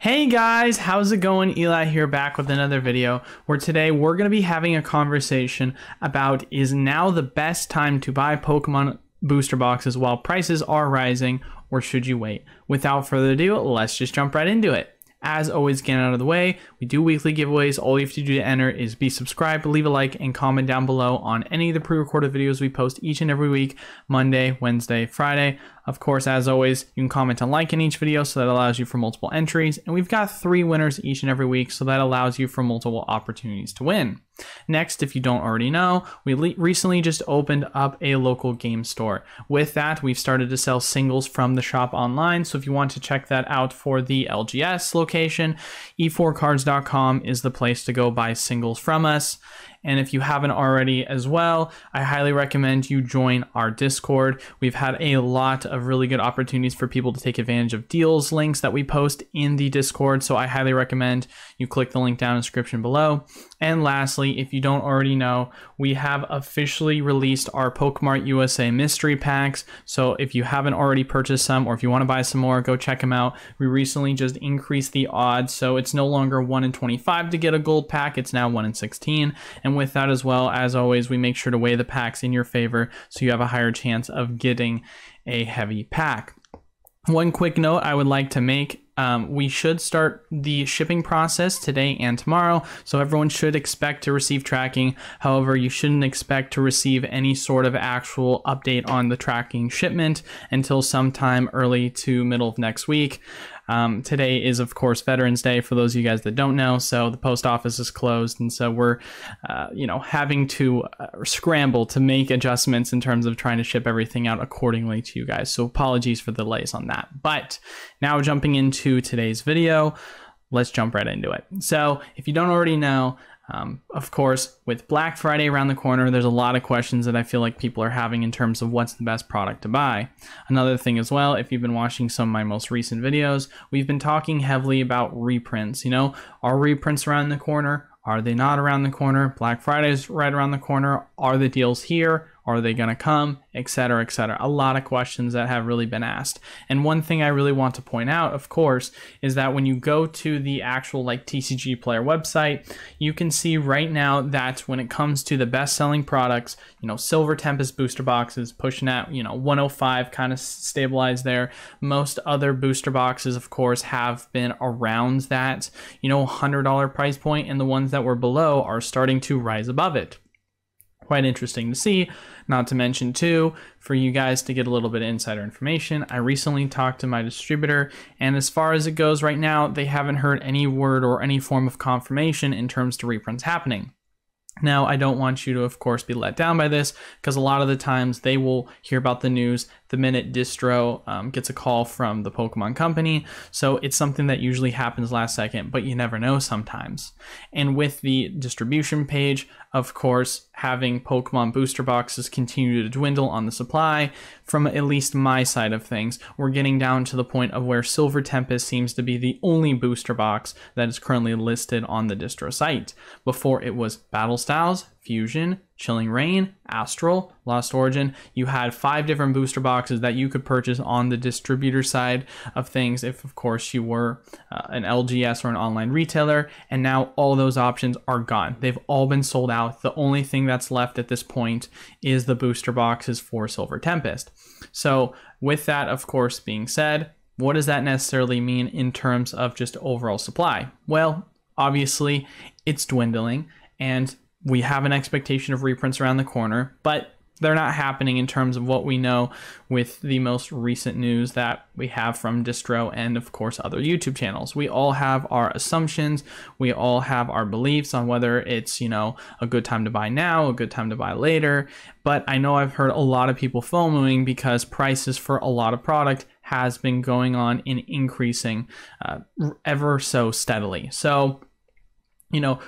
Hey guys, how's it going? Eli here, back with another video where today we're going to be having a conversation about is now the best time to buy Pokemon booster boxes while prices are rising, or should you wait? Without further ado, let's just jump right into it. As always, getting out of the way, we do weekly giveaways. All you have to do to enter is be subscribed, leave a like, and comment down below on any of the pre-recorded videos we post each and every week, Monday, Wednesday, Friday. Of course, as always, you can comment and like in each video, so that allows you for multiple entries. And we've got 3 winners each and every week, so that allows you for multiple opportunities to win. Next, if you don't already know, we recently just opened up a local game store. With that, we've started to sell singles from the shop online. So if you want to check that out for the LGS location, e4cards.com is the place to go buy singles from us. And if you haven't already as well, I highly recommend you join our Discord. We've had a lot of really good opportunities for people to take advantage of deals links that we post in the Discord. So I highly recommend you click the link down in the description below. And lastly, if you don't already know, we have officially released our PokemartUSA mystery packs. So if you haven't already purchased some, or if you want to buy some more, go check them out. We recently just increased the odds. So it's no longer 1 in 25 to get a gold pack. It's now 1 in 16. And with that as well, as always, we make sure to weigh the packs in your favor so you have a higher chance of getting a heavy pack. One quick note I would like to make, we should start the shipping process today and tomorrow, so everyone should expect to receive tracking. However, you shouldn't expect to receive any sort of actual update on the tracking shipment until sometime early to middle of next week. Today is, of course, Veterans Day, for those of you guys that don't know, so the post office is closed, and so we're, having to scramble to make adjustments in terms of trying to ship everything out accordingly to you guys, so apologies for the delays on that. But now jumping into today's video, let's jump right into it. So if you don't already know, of course, with Black Friday around the corner, there's a lot of questions that I feel like people are having in terms of what's the best product to buy. Another thing as well, if you've been watching some of my most recent videos, we've been talking heavily about reprints. Are reprints around the corner? Are they not around the corner? Black Friday is right around the corner. Are the deals here? Are they going to come? Etc., etc. A lot of questions that have really been asked. And one thing I really want to point out, of course, is that when you go to the actual TCG Player website, you can see right now that when it comes to the best-selling products, Silver Tempest booster boxes pushing at 105, kind of stabilized there. Most other booster boxes, of course, have been around that $100 price point, and the ones that were below are starting to rise above it. Quite interesting to see. Not to mention too, for you guys to get a little bit of insider information, I recently talked to my distributor, and as far as it goes right now, they haven't heard any word or any form of confirmation in terms to reprints happening. Now, I don't want you to, of course, be let down by this, because a lot of the times they will hear about the news the minute distro gets a call from the Pokemon company. So it's something that usually happens last second, but you never know sometimes. And with the distribution page, of course, having Pokemon booster boxes continue to dwindle on the supply, from at least my side of things, we're getting down to the point of where Silver Tempest seems to be the only booster box that is currently listed on the distro site. Before it was Battle Styles, Fusion, Chilling Reign, Astral, Lost Origin. You had 5 different booster boxes that you could purchase on the distributor side of things if, of course, you were an LGS or an online retailer, and now all those options are gone. They've all been sold out. The only thing that's left at this point is the booster boxes for Silver Tempest. So with that, of course, being said, what does that necessarily mean in terms of just overall supply? Well, obviously, it's dwindling, and we have an expectation of reprints around the corner, but they're not happening in terms of what we know with the most recent news that we have from distro and, of course, other YouTube channels. We all have our assumptions. We all have our beliefs on whether it's, a good time to buy now, a good time to buy later. But I know I've heard a lot of people FOMOing because prices for a lot of product has been going on and increasing ever so steadily. So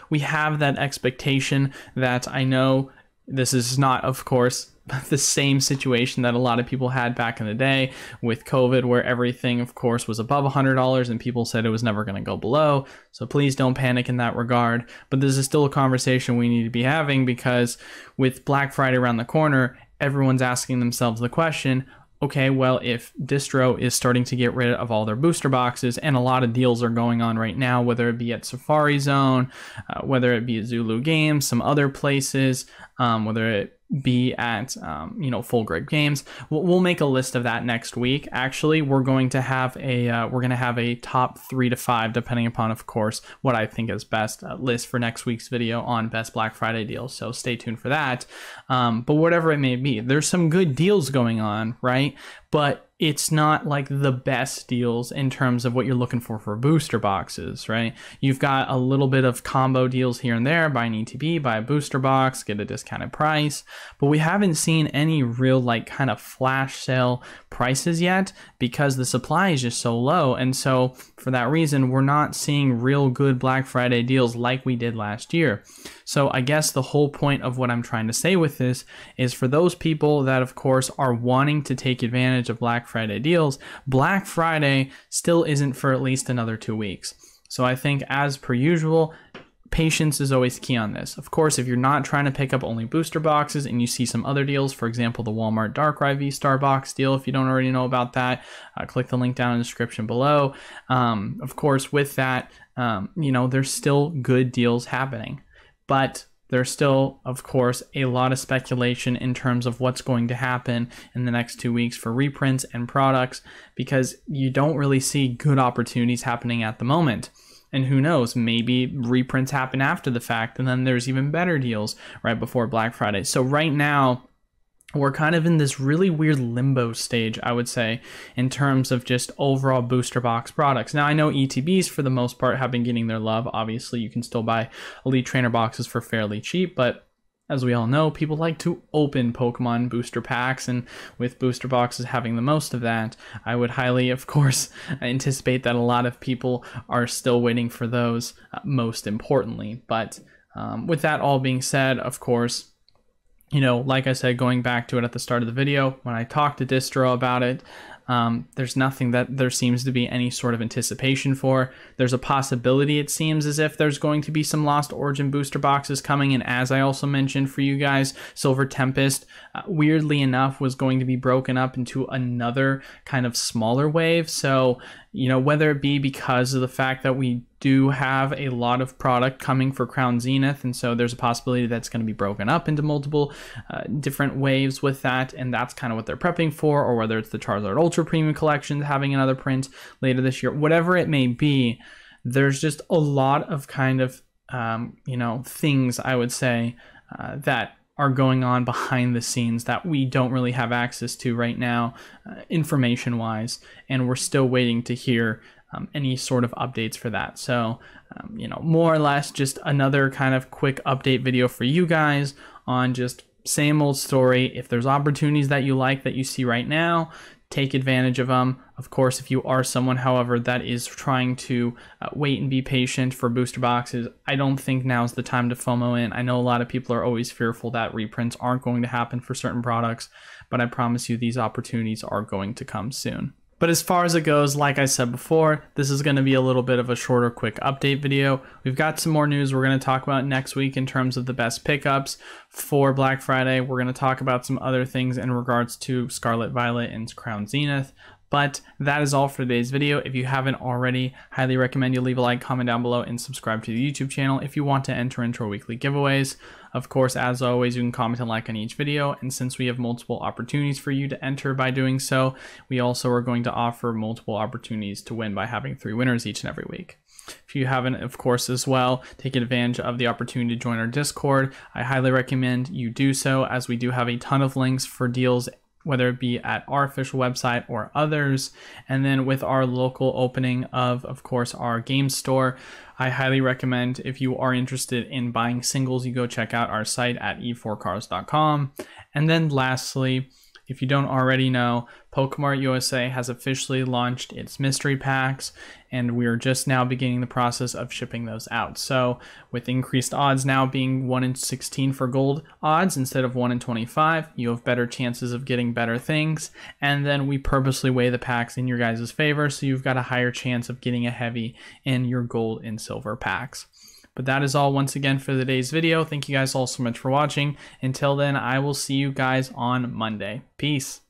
we have that expectation that I know this is not, of course, the same situation that a lot of people had back in the day with COVID, where everything, of course, was above $100 and people said it was never going to go below. So please don't panic in that regard. But this is still a conversation we need to be having, because with Black Friday around the corner, everyone's asking themselves the question, okay, well, if Distro is starting to get rid of all their booster boxes, and a lot of deals are going on right now, whether it be at Safari Zone, whether it be at Zulu Games, some other places, whether it be at Full Grip Games, we'll make a list of that next week. Actually, we're going to have a top 3 to 5, depending upon, of course, what I think is best, list for next week's video on best Black Friday deals. So stay tuned for that. But whatever it may be, there's some good deals going on, right? But it's not like the best deals in terms of what you're looking for booster boxes, right? You've got a little bit of combo deals here and there. Buy an ETB, buy a booster box, get a discounted price, but we haven't seen any real like kind of flash sale prices yet because the supply is just so low. And so for that reason, we're not seeing real good Black Friday deals like we did last year. So I guess the whole point of what I'm trying to say with this is for those people that, of course, are wanting to take advantage of Black Friday deals, Black Friday still isn't for at least another 2 weeks. So I think, as per usual, patience is always key on this. Of course, if you're not trying to pick up only booster boxes and you see some other deals, for example, the Walmart Darkrai V-Star box deal, if you don't already know about that, click the link down in the description below. Of course, with that, there's still good deals happening. But there's still, of course, a lot of speculation in terms of what's going to happen in the next 2 weeks for reprints and products, because you don't really see good opportunities happening at the moment. And who knows, maybe reprints happen after the fact, and then there's even better deals right before Black Friday. So right now, we're kind of in this really weird limbo stage, I would say, in terms of just overall booster box products. Now, I know ETBs for the most part have been getting their love. Obviously, you can still buy Elite Trainer boxes for fairly cheap, but as we all know, people like to open Pokemon booster packs, and with booster boxes having the most of that, I would highly, of course, anticipate that a lot of people are still waiting for those, most importantly. But with that all being said, of course, like I said, going back to it at the start of the video, when I talked to Distro about it, there's nothing that there seems to be any sort of anticipation for. There's a possibility, it seems as if there's going to be some Lost Origin booster boxes coming. And as I also mentioned for you guys, Silver Tempest, weirdly enough, was going to be broken up into another kind of smaller wave. So, whether it be because of the fact that we do have a lot of product coming for Crown Zenith, and so there's a possibility that's going to be broken up into multiple different waves with that, and that's kind of what they're prepping for, or whether it's the Charizard Ultra Premium Collection having another print later this year, whatever it may be, there's just a lot of kind of, things, I would say, that are going on behind the scenes that we don't really have access to right now, information-wise, and we're still waiting to hear any sort of updates for that. So, more or less just another kind of quick update video for you guys on just same old story. If there's opportunities that you like that you see right now, take advantage of them. Of course, if you are someone, however, that is trying to wait and be patient for booster boxes, I don't think now's the time to FOMO in. I know a lot of people are always fearful that reprints aren't going to happen for certain products, but I promise you these opportunities are going to come soon. But as far as it goes, like I said before, this is going to be a little bit of a shorter, quick update video. We've got some more news we're going to talk about next week in terms of the best pickups for Black Friday. We're going to talk about some other things in regards to Scarlet Violet and Crown Zenith. But that is all for today's video. If you haven't already, highly recommend you leave a like, comment down below, and subscribe to the YouTube channel if you want to enter into our weekly giveaways. Of course, as always, you can comment and like on each video, and since we have multiple opportunities for you to enter by doing so, we also are going to offer multiple opportunities to win by having 3 winners each and every week. If you haven't, of course, as well, taken advantage of the opportunity to join our Discord, I highly recommend you do so, as we do have a ton of links for deals, whether it be at our official website or others. And then with our local opening of course, our game store, I highly recommend, if you are interested in buying singles, you go check out our site at e4cars.com. And then lastly, if you don't already know, PokemartUSA has officially launched its mystery packs, and we are just now beginning the process of shipping those out. So with increased odds now being 1 in 16 for gold odds instead of 1 in 25, you have better chances of getting better things. And then we purposely weigh the packs in your guys' favor, so you've got a higher chance of getting a heavy in your gold and silver packs. But that is all once again for today's video. Thank you guys all so much for watching. Until then, I will see you guys on Monday. Peace.